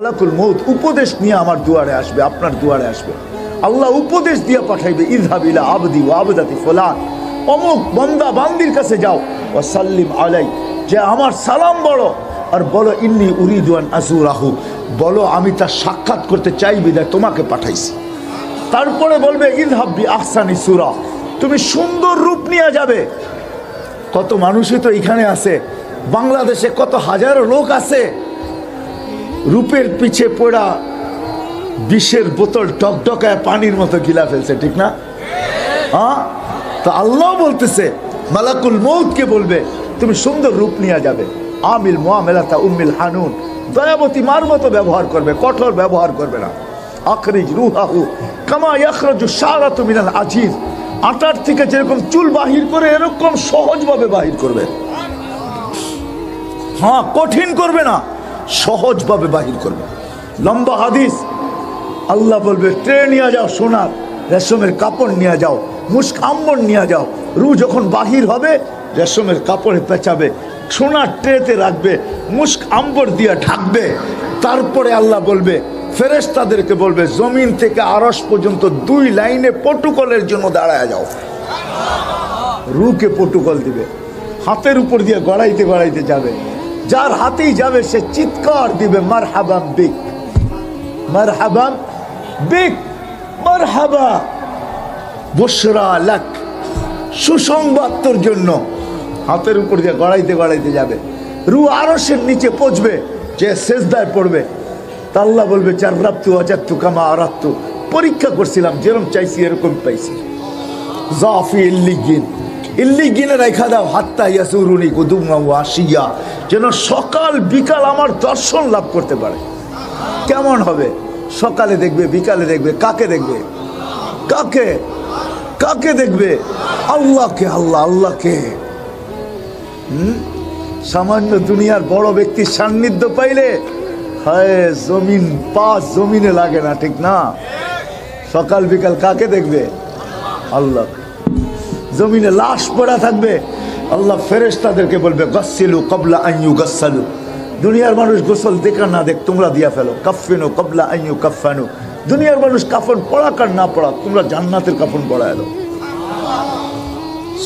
মালাকুল মউত উপদেশ নিয়ে আমার দুয়ারে আসবে, আপনার দুয়ারে আসবে। আল্লাহ উপদেশ দিয়ে পাঠাইবে, ইযহাব ইলা আবদি ওয়া আবদাতি ফুলান, অমুক বান্দা বান্দির কাছে যাও, ওয়া সাল্লিম আলাই, যে আমার সালাম বলো আর বলো ইন্নী উরিদু আন আযুরাহু, বলো আমি তার সাক্ষাৎ করতে চাই বিধায় তোমাকে পাঠাইছি। তারপরে বলবে ইযহাব বি আহসানি সূরা, তুমি সুন্দর রূপ নিয়ে যাবে। কত মানুষই তো এখানে আছে, বাংলাদেশে কত হাজারো লোক আছে রূপের পিছে পড়া বিষের বোতল টকটকায় পানির মতো গিলা ফেলছে, ঠিক না? হ্যাঁ, তো আল্লাহ বলতেছে মালাকুল মউতকে বলবে তুমি সুন্দর রূপ নিয়ে যাবে। আমিল মুআমালাতা উম্মিল হানুন, দয়াবতী মার মতো ব্যবহার করবে, কঠোর ব্যবহার করবে না। আখরিজ রুহাহু কামা ইয়াখরাজু শারাতু মিনাল আজিজ, আটার থেকে যেরকম চুল বাহির করে এরকম সহজভাবে বাহির করবে। হ্যাঁ, কঠিন করবে না, সহজভাবে বাহির করবে। লম্বা হাদিস, আল্লাহ বলবে ট্রে নিয়ে যাও, সোনার রেশমের কাপড় নিয়ে যাও, মুস্ক আম্বর নিয়ে যাও। রু যখন বাহির হবে রেশমের কাপড়ে পেঁচাবে, সোনার ট্রেতে রাখবে, মুস্ক আম্বর দিয়ে ঢাকবে। তারপরে আল্লাহ বলবে ফেরেশতাদেরকে বলবে জমিন থেকে আরশ পর্যন্ত 2 লাইনে প্রটোকলের জন্য দাঁড়ায় যাও। রুকে প্রটোকল দিবে, হাতের উপর দিয়ে গড়াইতে গড়াইতে যাবে। যার হাতেই যাবে সে চিৎকার দিবে মারহাবাম বিক, মারহাবাম বিক, মারহাবা বুশরা লাক, সুসংবাদ তোর জন্য। হাতের উপর দিয়ে গড়াইতে গড়াইতে যাবে, রু আরশের নিচে পৌঁছবে, যে সেজদায় পড়বে। তা আল্লাহ বলবে জাররাবতু ওয়াজাদতু কামা আরাদতু, পরীক্ষা করছিলাম, যেরকম চাইছি এরকম পাইছি। জাফি ইল্লিগিন, ইল্লিগিনে রাখা দাও হাত্তা ইয়াসুরুনি কুদুমা ওয়া আশিয়া, যেন সকাল বিকাল আমার দর্শন লাভ করতে পারে। কেমন হবে? সকালে দেখবে, বিকালে দেখবে। কাকে দেখবে? কাকে? কাকে দেখবে? আল্লাহকে। আল্লাহ, আল্লাহকে। সামান্য দুনিয়ার বড় ব্যক্তির সান্নিধ্য পাইলে হায় জমিন পাঁচ জমিনে লাগে না, ঠিক না? সকাল বিকাল কাকে দেখবে? আল্লাহ। জমিনে লাশ পড়া থাকবে, আল্লাহ ফেরেশতাদেরকে বলবে গাসসিলু ক্বাবলা আন ইউগাসসালু, দুনিয়ার মানুষ গোসল দেখা না দেখ তোমরা দিয়া ফেলো। কাফফিনু ক্বাবলা আন ইউকাফফানু, দুনিয়ার মানুষ কাফন পড়াক আর না পড়াক তোমরা জান্নাতের কাফন পড়ায় দাও।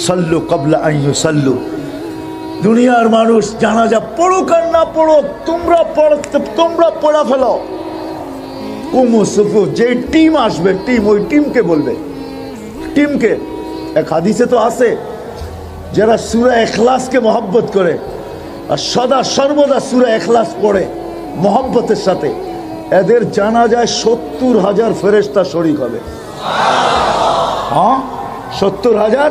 সাল্লু ক্বাবলা আন ইউসাল্লু, দুনিয়ার মানুষ জানাজা পড়ুক আর না পড়ুক তোমরা পড়া ফেলো। কুমু সুফু, যে টিম আসবে টিম, ওই টিমকে বলবে, টিমকে। এক হাদিসে তো আছে যারা সূরা ইখলাসকে মহব্বত করে আর সদা সর্বদা সূরা ইখলাস পড়ে মহব্বতের সাথে, এদের জানাজায় 70,000 ফেরেশতা শরীক হবে। হ্যাঁ, 70,000।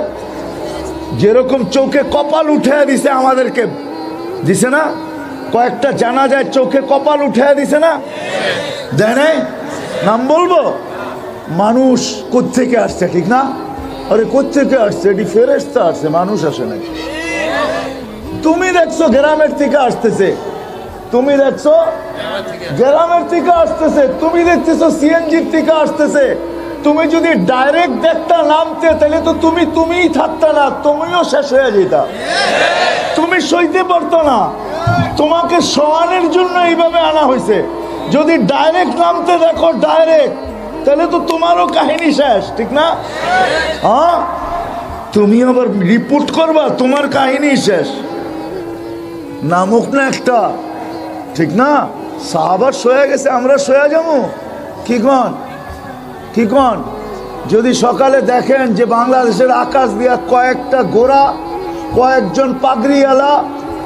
যেরকম চোখে কপাল উঠে দিছে, আমাদেরকে দিছে না? কয়েকটা জানাজায় চোখে কপাল উঠে দিছে না? দেয় নাই? নাম বলবো? মানুষ কোত্থেকে আসছে, ঠিক না? আরে কোত্থেকে আসছে? এটি ফেরেশতা আসছে, মানুষ আসে নাই। তুমি দেখছো গ্রামের থেকে আসতেছে, তুমি দেখছো গ্রামের থেকে আসতেছে, তুমি দেখতেছো সিএনজির থেকে আসতেছে। তুমি যদি ডাইরেক্ট দেখতা নামতে, তাহলে তো তুমিই থাকতা না, তুমিও শেষ হয়ে যেতা, তুমি সইতে পারতো না। তোমাকে সওয়ানের জন্য এইভাবে আনা হয়েছে। যদি ডাইরেক্ট নামতে দেখো ডাইরেক্ট, তাহলে তো তোমারও কাহিনী শেষ, ঠিক না? হ্যাঁ, তুমি আবার রিপোর্ট করবা, তোমার কাহিনী শেষ। নামুক না একটা, ঠিক না? সাহাবার সয়ে গেছে, আমরা সয়ে যাবো? কি কন? কি কন? যদি সকালে দেখেন যে বাংলাদেশের আকাশ দিয়া কয়েকটা গোড়া, কয়েকজন পাগড়িওয়ালা,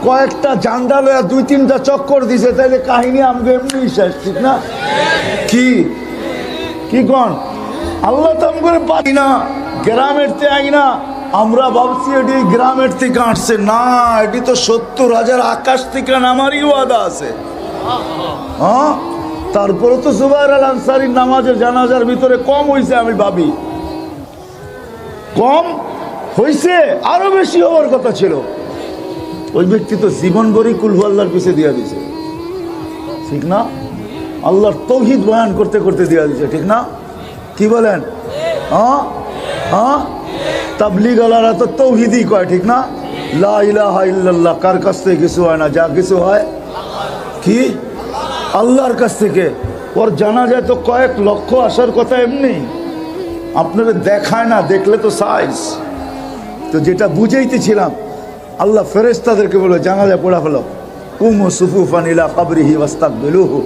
কয়েকটা জান্ডা লয়া 2-3টা চক্কর দিছে, তাহলে কাহিনী আমাকে এমনি শেষ, ঠিক না? কি কন? আল্লাহ তো করে পারি না, গ্রামের থেকে আই না। আমরা ভাবছি এটি গ্রামের থেকে আসছে, না, এটি তো 70,000 আকাশ থেকে নামারই ওয়াদা আছে। হ্যাঁ, তারপরে তো জুবাইর আল আনসারীর নামাজের জানাজার ভিতরে কম হয়েছে, আমি ভাবি কম হয়েছে, আরো বেশি হওয়ার কথা ছিল। ওই ব্যক্তি তো জীবন ভরি কুল হু আল্লাহর পিছে দিয়া দিছে, ঠিক না? আল্লাহর তৌহিদ বয়ান করতে করতে দিয়া দিছে, ঠিক না? কি বলেন? হ্যাঁ হ্যাঁ, তাবলীগ আলারা তো তৌহিদই কয়, ঠিক না? লা ইলাহা ইল্লাল্লাহ, কার কাছ থেকে কিছু হয় না, যা কিছু হয় কি আল্লাহর কাছ থেকে। ওর জানা যায় তো কয়েক লক্ষ আসার কথা এমনি, আপনারা দেখায় না, দেখলে তো সাইজ। তো যেটা বুঝাইতেছিলাম, আল্লাহ ফেরেশতাদেরকে বলে জানাজা পড়া ফেলো, কুমু সুফুফান ইলা কবরিহি ওয়াস্তাকবিলুহু,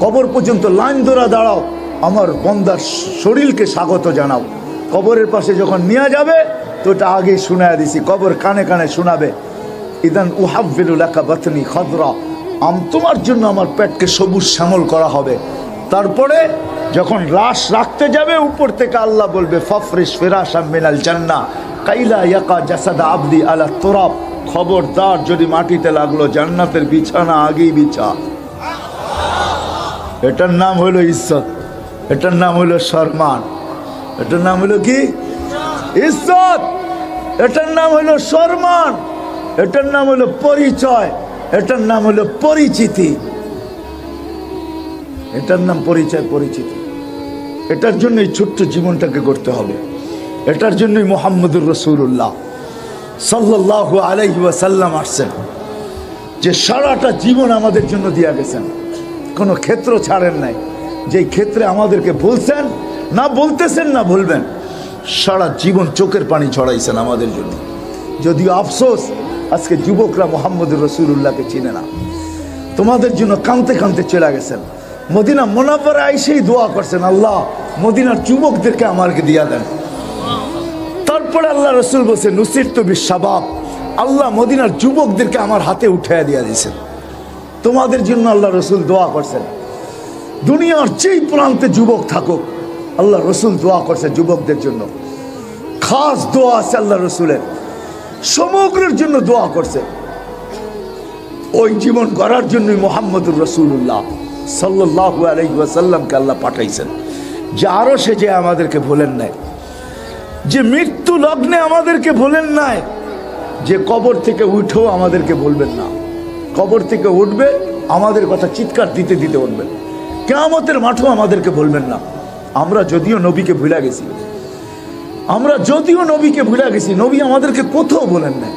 কবর পর্যন্ত লাইন ধরা দাঁড়াও, আমার বন্দার শরীরকে স্বাগত জানাও। কবরের পাশে যখন নিয়ে যাবে তো ওটা আগেই শোনায় দিছি, কবর কানে কানে শোনাবে, ইদান উহাব্বিলু লাকা বাতনি খদরা, তোমার জন্য আমার পেটকে সবুজ শ্যামল করা হবে। তারপরে যখন লাশ রাখতে যাবে, উপর থেকে আল্লাহ বলবে ফাফরিশ ফিরাশাম মিনাল জান্নাহ কাইলা ইয়াকা জাসাদা আবদি আলা তুরাব, খবরদার যদি মাটিতে লাগলো জান্নাতের বিছানা আগেই বিছা। এটার নাম হলো ইজ্জত, এটার নাম হলো সম্মান, এটার নাম হলো কি? ইজ্জত। এটার নাম হলো সম্মান, এটার নাম হলো পরিচয়, এটার নাম হলো পরিচিতি, এটার নাম পরিচয়, পরিচিতি। এটার জন্যই ছোট্ট জীবনটাকে করতে হবে। এটার জন্যই মুহাম্মদুর রাসূলুল্লাহ সাল্লাল্লাহু আলাইহি ওয়াসাল্লাম আসছেন, যে সারাটা জীবন আমাদের জন্য দিয়া গেছেন, কোনো ক্ষেত্র ছাড়েন নাই। যেই ক্ষেত্রে আমাদেরকে বলছেন, না বলতেছেন না বলবেন, সারা জীবন চোখের পানি ছড়াইছেন আমাদের জন্য। যদিও আফসোস আজকে যুবকরা মুহাম্মদুর রাসূলুল্লাহকে চিনে না। তোমাদের জন্য কাঁদতে কাঁদতে চলে গেছেন। মদিনা মুনাওয়ারা এসেই দোয়া করছেন, আল্লাহ মদিনার যুবকদেরকে আমাকে দিয়া দেন। তারপরে আল্লাহ রসুল বলছে নুসিরতু বিশ-শাবাব, আল্লাহ মদিনার যুবকদেরকে আমার হাতে উঠাইয়া দিয়া দিয়েছেন। তোমাদের জন্য আল্লাহ রসুল দোয়া করছেন। দুনিয়ার যেই প্রান্তে যুবক থাকুক, আল্লাহ রসুল দোয়া করছে যুবকদের জন্য। খাস দোয়া আছে আল্লাহ রসুলের, সমগ্রের জন্য দোয়া করছে। ওই জীবন গড়ার জন্যই মুহাম্মদুর রাসূলুল্লাহ সাল্লাল্লাহু আলাইহি ওয়াসাল্লামকে আল্লাহ পাঠাইছেন, যে আরো সে যে আমাদেরকে ভোলেন নাই, যে মৃত্যু লগ্নে আমাদেরকে ভোলেন নাই, যে কবর থেকে উঠেও আমাদেরকে বলবেন না। কবর থেকে উঠবে আমাদের কথা চিৎকার দিতে দিতে উঠবেন, কিয়ামতের মাঠেও আমাদেরকে বলবেন না। আমরা যদিও নবীকে ভুলে গেছি, আমরা যদিও নবীকে ভুলে গেছি, নবী আমাদেরকে কোথাও বলেন নাই,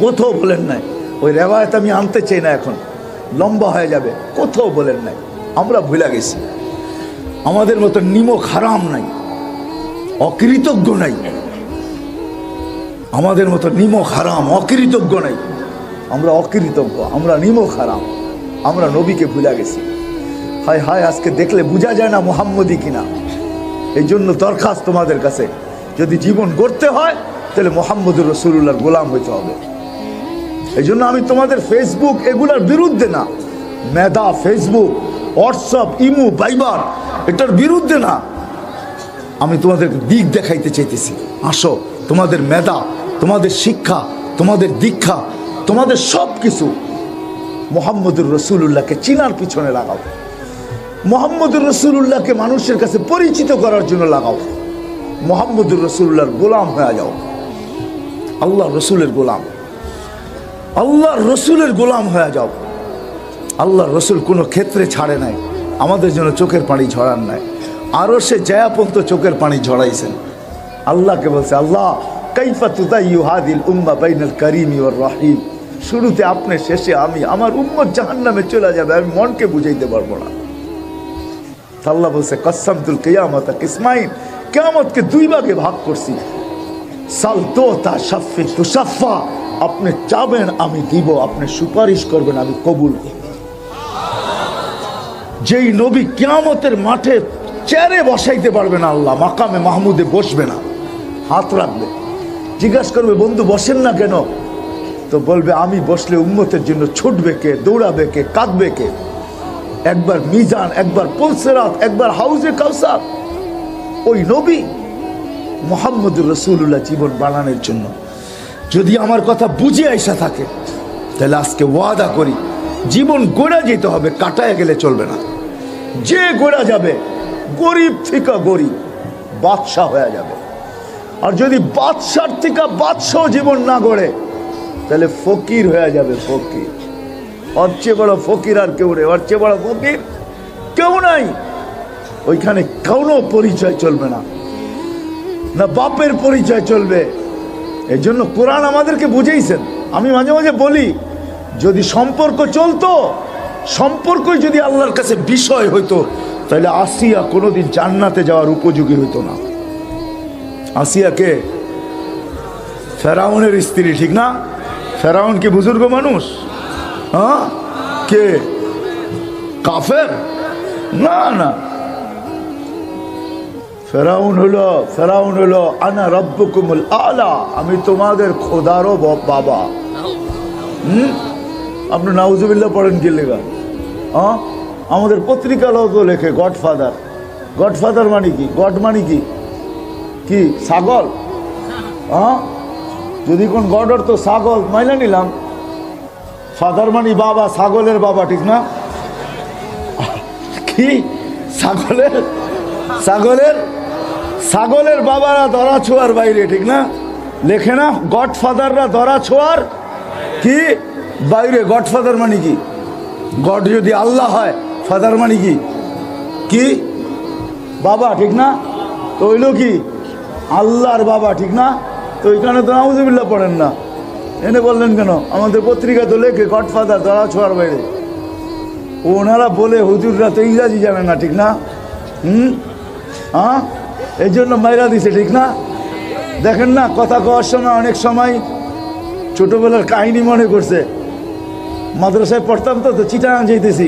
কোথাও বলেন নাই। ওই রেওয়ায়ত আমি আনতে চাই না, এখন লম্বা হয়ে যাবে। কোথাও বলেন নাই, আমরা ভুলে গেছি। আমাদের মতো নিমক হারাম নাই, অকৃতজ্ঞ নাই, আমাদের মতো নিমক হারাম অকৃতজ্ঞ নাই। আমরা অকৃতজ্ঞ, আমরা নিমক হারাম, আমরা নবীকে ভুলে গেছি। হায় হায়, আজকে দেখলে বোঝা যায় না মুহাম্মদী কিনা। এই জন্য দরখাস্ত তোমাদের কাছে, যদি জীবন গড়তে হয় তাহলে মুহাম্মদুর রাসূলুল্লাহর গোলাম হইতে হবে। এই জন্য আমি তোমাদের ফেসবুক এগুলার বিরুদ্ধে না, মেধা ফেসবুক হোয়াটসঅ্যাপ ইমো ভাইবার এটার বিরুদ্ধে না, আমি তোমাদেরকে দিক দেখাইতে চাইতেছি। আসো, তোমাদের মেধা, তোমাদের শিক্ষা, তোমাদের দীক্ষা, তোমাদের সব কিছু মুহাম্মদুর রাসূলুল্লাহকে চিনার পিছনে লাগাও, মুহাম্মদুর রাসূলুল্লাহকে মানুষের কাছে পরিচিত করার জন্য লাগাও। মুহাম্মদুর রাসূলুল্লাহর গোলাম হয়ে যাও, আল্লাহ রসুলের গোলাম, আল্লাহ রসুলের গোলাম হয়ে যাও। আল্লাহ রসুল কোনো ক্ষেত্রে ছাড়ে নাই, আমাদের জন্য চোখের পানি ঝরান নাই। আরও সে জয়াপন্ত চোখের পানি ঝরাইছেন। আল্লাহকে বলছে, আল্লাহ কাইফা তুদাইয়ু হাদিল উম্মাহ বাইনাল কারীমি ওয়ার রহিম, শুরুতে আপনি, শেষে আমি, আমার উম্মত জাহান্নামে চলে যাবে, আমি মনকে বুঝাইতে পারবো না। আল্লাহ বলছে কসসামতুল কিয়ামাতা কিসমাইন, কিয়ামতকে দুই ভাগে ভাগ করছি। সাল তোতা শাফি তুশাফা, আপনি চাবেন আমি দিব, আপনি সুপারিশ করবেন আমি কবুল করব। যেই নবী কিয়ামতের মাঠে চেয়ারে বসাইতে পারবে না আল্লাহ, মাকামে মাহমুদে বসবে না, হাত রাখবে, জিজ্ঞাসা করবে বন্ধু বসেন না কেন, তো বলবে আমি বসলে উম্মতের জন্য ছুটবে কে, দৌড়াবে কে, কাঁদবে কে। একবার মিজান, একবার পুলসিরাত, একবার হাউজে কাউসার। ওই নবী মুহাম্মদুর রাসূলুল্লাহ জীবন বানানোর জন্য যদি আমার কথা বুঝে আইসা থাকে, তাহলে আজকে ওয়াদা করি জীবন গড়া যেতে হবে, কাটায় গেলে চলবে না। যে গড়া যাবে গরিব থেকে গরিব বাদশাহ হয়ে যাবে। আর যদি বাদশার থেকে বাদশাহ জীবন না গড়ে, তাহলে ফকির হয়ে যাবে, ফকির। ওর চেয়ে বড় ফকির আর কেউ নেই, ওর চেয়ে বড় ফকির কেউ নাই। ওইখানে কোনো পরিচয় চলবে না, না বাপের পরিচয় চলবে। এই জন্য কোরআন আমাদেরকে বুঝেইছেন। আমি মাঝে মাঝে বলি, যদি সম্পর্ক চলতো সম্পর্কই যদি আল্লাহর কাছে বিষয় হইতো, তাহলে আসিয়া কোনোদিন জান্নাতে যাওয়ার উপযোগী হইতো না। আসিয়াকে ফেরাউনের স্ত্রী, ঠিক না? ফেরাউন কি বুজুর্গ মানুষ? হ্যাঁ, কে কাফের? না না, ফেরাউন হলো আনা রব্বুকুমুল আলা, আমি তোমাদের খোদারও বাবা। আপনি নাউজুবিল্লাহ পড়েন কি লেখা? হ্যাঁ, আমাদের পত্রিকারাও তো লেখে গডফাদার। গডফাদার মানে কি? গড মানে কি? কি ছাগল? হ্যাঁ, যদি কোন গড অর্থ ছাগল মাইনা নিলাম। ফাদার মানে বাবা, ছাগলের বাবা, ঠিক না? কি ছাগলের ছাগলের ছাগলের বাবারা ধরা ছোঁয়ার বাইরে, ঠিক না? লেখে না গডফাদাররা ধরা ছোঁয়ার কি বাইরে। গডফাদার মানে কি? গড যদি আল্লাহ হয়, ফাদার মানে কি? কি বাবা, ঠিক না? তো হইল কি আল্লাহর বাবা, ঠিক না? তো ওইখানে তো নাউজুবিল্লাহ পড়েন না, এনে বললেন কেন? আমাদের পত্রিকা তো লেখে গডফাদার ধরা ছোঁয়ার বাইরে। ওনারা বলে হুজুররা তো ইংরাজি জানে না, ঠিক না? হ্যাঁ, এই জন্য মাইরা দিছে, ঠিক না? দেখেন না, কথা কওয়ার সময় অনেক সময় ছোটবেলার কাহিনী মনে করছে। মাদ্রাসায় পড়তাম তো চিটাগাং যাইতেছি,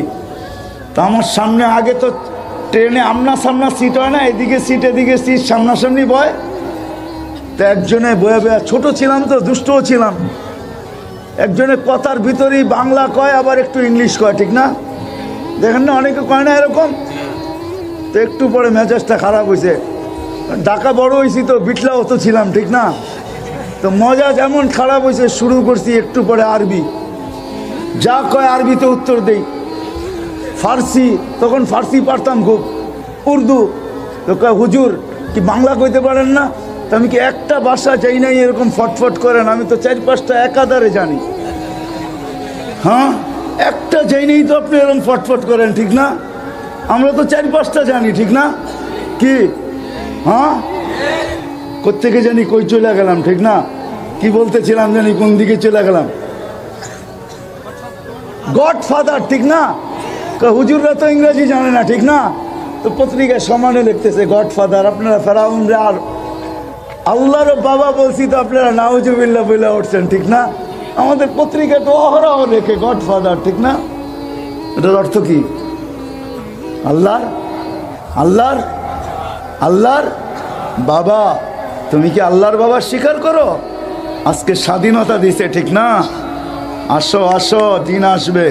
তো আমার সামনে আগে তো ট্রেনে আমনা সামনা সিট হয় না, এদিকে সিট এদিকে সিট, সামনাসামনি বয়। তো একজনে বয়ে বয়ে, ছোট ছিলাম তো, দুষ্টও ছিলাম, একজনে কথার ভিতরেই বাংলা কয় আবার একটু ইংলিশ কয়, ঠিক না? দেখেন না, অনেকে কয় না এরকম। তো একটু পরে মেজাজটা খারাপ হয়েছে। ঢাকা বড় হয়েছি তো, বিটলাও তো ছিলাম, ঠিক না? তো মজা যেমন খারাপ হয়েছে, শুরু করছি একটু পরে আরবি। যা কয় আরবিতে উত্তর দেই। ফার্সি, তখন ফার্সি পারতাম খুব, উর্দু। তো কয় হুজুর কি বাংলা কইতে পারেন না? তো আমি কি একটা ভাষা চাই নাই এরকম ফটফট করেন? আমি তো 4-5টা একাধারে জানি। হ্যাঁ, একটা চাই নেই তো আপনি এরকম ফটফট করেন, ঠিক না? আমরা তো 4-5টা জানি, ঠিক না? কি হ্যাঁ, কোত্থেকে জানি কই চলে গেলাম, ঠিক না? কি বলতেছিলাম জানি, কোন দিকে চলে গেলাম। গডফাদার, ঠিক না? হুজুররা তো ইংরেজি জানে না, ঠিক না? তো পত্রিকায় সমানে লিখতেছে গডফাদার। আপনারা ফেরাউন আর আল্লাহর বাবা বলছি, তো আপনারা নাউজুবিল্লাহ বলে উঠছেন, ঠিক না? আমাদের পত্রিকায় তো অহরহ লেখে গডফাদার, ঠিক না? এটার অর্থ কি? আল্লাহর আল্লাহর আল্লাহর বাবা। তুমি কি আল্লাহর বাবা স্বীকার করো? আজকে স্বাধীনতা দিছে, ঠিক না? আসো আসো, দিন আসবে।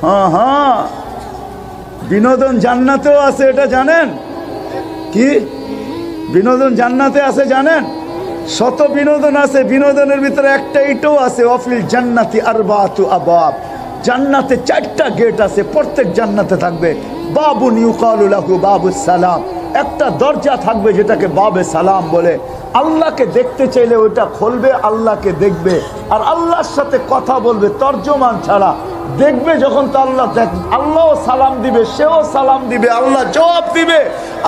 হ্যাঁ হ্যাঁ, বিনোদন জান্নাতেও আছে, এটা জানেন? কি বিনোদন জান্নাতে আছে জানেন? শত বিনোদন আছে, বিনোদনের ভিতরে একটা এটাও আছে, অফিল জান্নাতি আরবাতু আবাব। জান্নাতে 4টা গেট আছে, প্রত্যেক জান্নাতে থাকবে বাবুন ইউকালু লাহু বাবুস সালাম, একটা দরজা থাকবে যেটাকে বাবে সালাম বলে। আল্লাহকে দেখতে চাইলে ওইটা খুলবে, আল্লাহকে দেখবে, আর আল্লাহর সাথে কথা বলবে তর্জমান ছাড়া। দেখবে যখন তো আল্লাহও সালাম দিবে, সেও সালাম দিবে, আল্লাহ জবাব দিবে।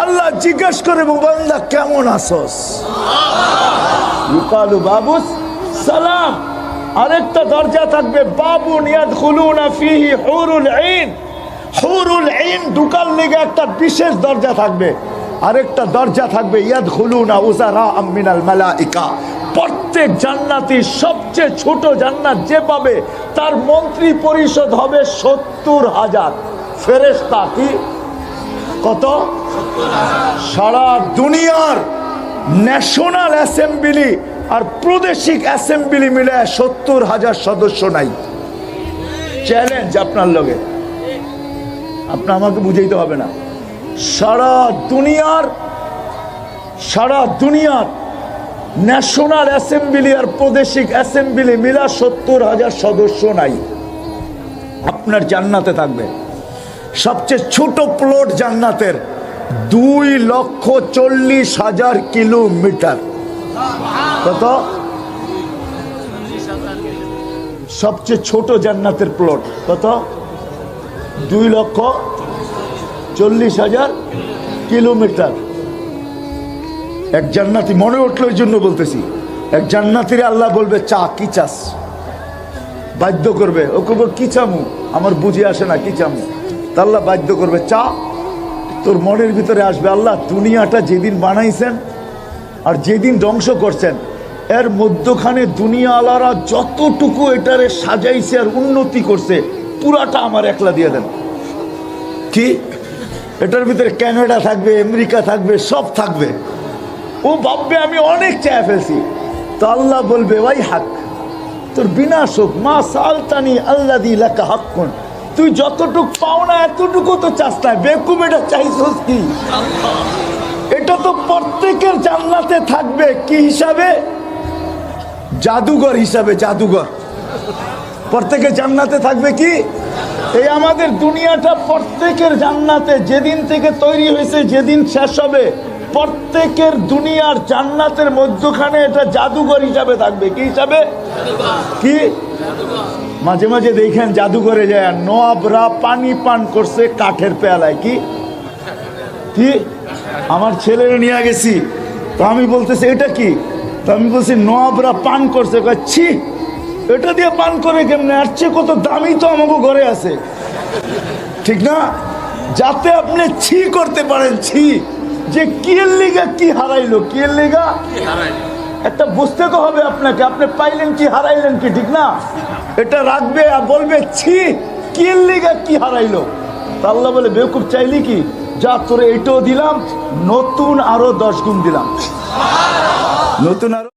আল্লাহ জিজ্ঞেস করে, বান্দা কেমন আছোস? ইউকালু বাবুস সালাম। আরেকটা দরজা থাকবে বাবুন ইয়াদখুলুনা ফিহি হুরুল আইন। হুরুল আইন ঢুকার লেগে একটা বিশেষ দরজা থাকবে। আরেকটা দরজা থাকবে ইয়াদখুলুনা উযারা মিনাল মালাইকা। প্রত্যেক জান্নাতি সবচেয়ে ছোট জান্নাত যে পাবে, তার মন্ত্রী পরিষদ হবে 70,000 ফেরেশতা। কি কত? সারা দুনিয়ার ন্যাশনাল অ্যাসেম্বলি আর প্রাদেশিক অ্যাসেম্বলি মিলে 70,000 সদস্য নাই। চ্যালেঞ্জ আপনার লগে, আপনার আমাকে বুঝাইতে হবে না। সারা দুনিয়ার ন্যাশনাল অ্যাসেম্বলি আর প্রাদেশিক অ্যাসেম্বলি মিলা 70,000 সদস্য নাই। আপনার জান্নাতে থাকবে সবচেয়ে ছোট প্লট জান্নাতের 2,40,000 কিলোমিটার। কত? সবচেয়ে ছোট জান্নাতের প্লট কত? 2,40,000 কিলোমিটার। এক জান্নাতি মনে উঠলো, এই জন্য বলতেছি, এক জান্নাতির আল্লাহ বলবে চা কি চাস, বাধ্য করবে, ও কব কি চামু, আমার বুঝে আসে না কি চাম। তা আল্লাহ বাধ্য করবে, চা তোর মনের ভিতরে আসবে। আল্লাহ দুনিয়াটা যেদিন বানাইছেন আর যেদিন ধ্বংস করছেন, এর মধ্যখানে দুনিয়া আলারা যতটুকু এটারে সাজাইছে আর উন্নতি করছে, পুরাটা আমার একলা দিয়ে দেন। কি এটার ভিতরে কানাডা থাকবে, আমেরিকা থাকবে, সব থাকবে। ও ভাববে আমি অনেক চেয়ে ফেলছি। তো আল্লাহ বলবে, ওই হাক, তোর বিনাশ হোক। মা সালতানি আল্লাযী লাকা হাক্কুন, তুই যতটুক পাও না এতটুকু তো চাস না, বেকুব। এটা চাইছস কি? এটা তো প্রত্যেকের জান্নাতে থাকবে। কি হিসাবে? জাদুঘর হিসাবে। জাদুঘর প্রত্যেকের জান্নাতে থাকবে। কি এই আমাদের দুনিয়াটা প্রত্যেকের জান্নাতে, যেদিন থেকে তৈরি হয়েছে যেদিন শেষ হবে, প্রত্যেকের দুনিয়ার জান্নাতের মধ্যখানে এটা জাদুঘর হিসাবে থাকবে। কি হিসাবে? কি মাঝে মাঝে দেখেন জাদুঘরে যায় নওয়াবরা পানি পান করছে কাঠের পেয়ালায়। কি কি আমার ছেলেরা নিয়ে গেছি, তো আমি বলতেছি এটা কি? তো আমি বলছি নওয়াবরা পান করছে। ছি, এটা দিয়ে পান করে কেমনে? আর চেয়ে কত দামি তো আমাকে ঘরে আছে, ঠিক না? যাতে আপনি ছি করতে পারেন। ছি যে কিয়ের লিগা কি হারাইলো, কিয়ের লিগা একটা বুঝতে তো হবে আপনাকে। আপনি পাইলেন কি, হারাইলেন কি, ঠিক না? এটা রাখবে আর বলবে ছি কিয়ের লিগা কি হারাইলো। তা আল্লাহ বলে, বেকুব চাইলি কি, যা তোরে এটাও দিলাম, নতুন আরো 10 গুণ দিলাম, নতুন আরো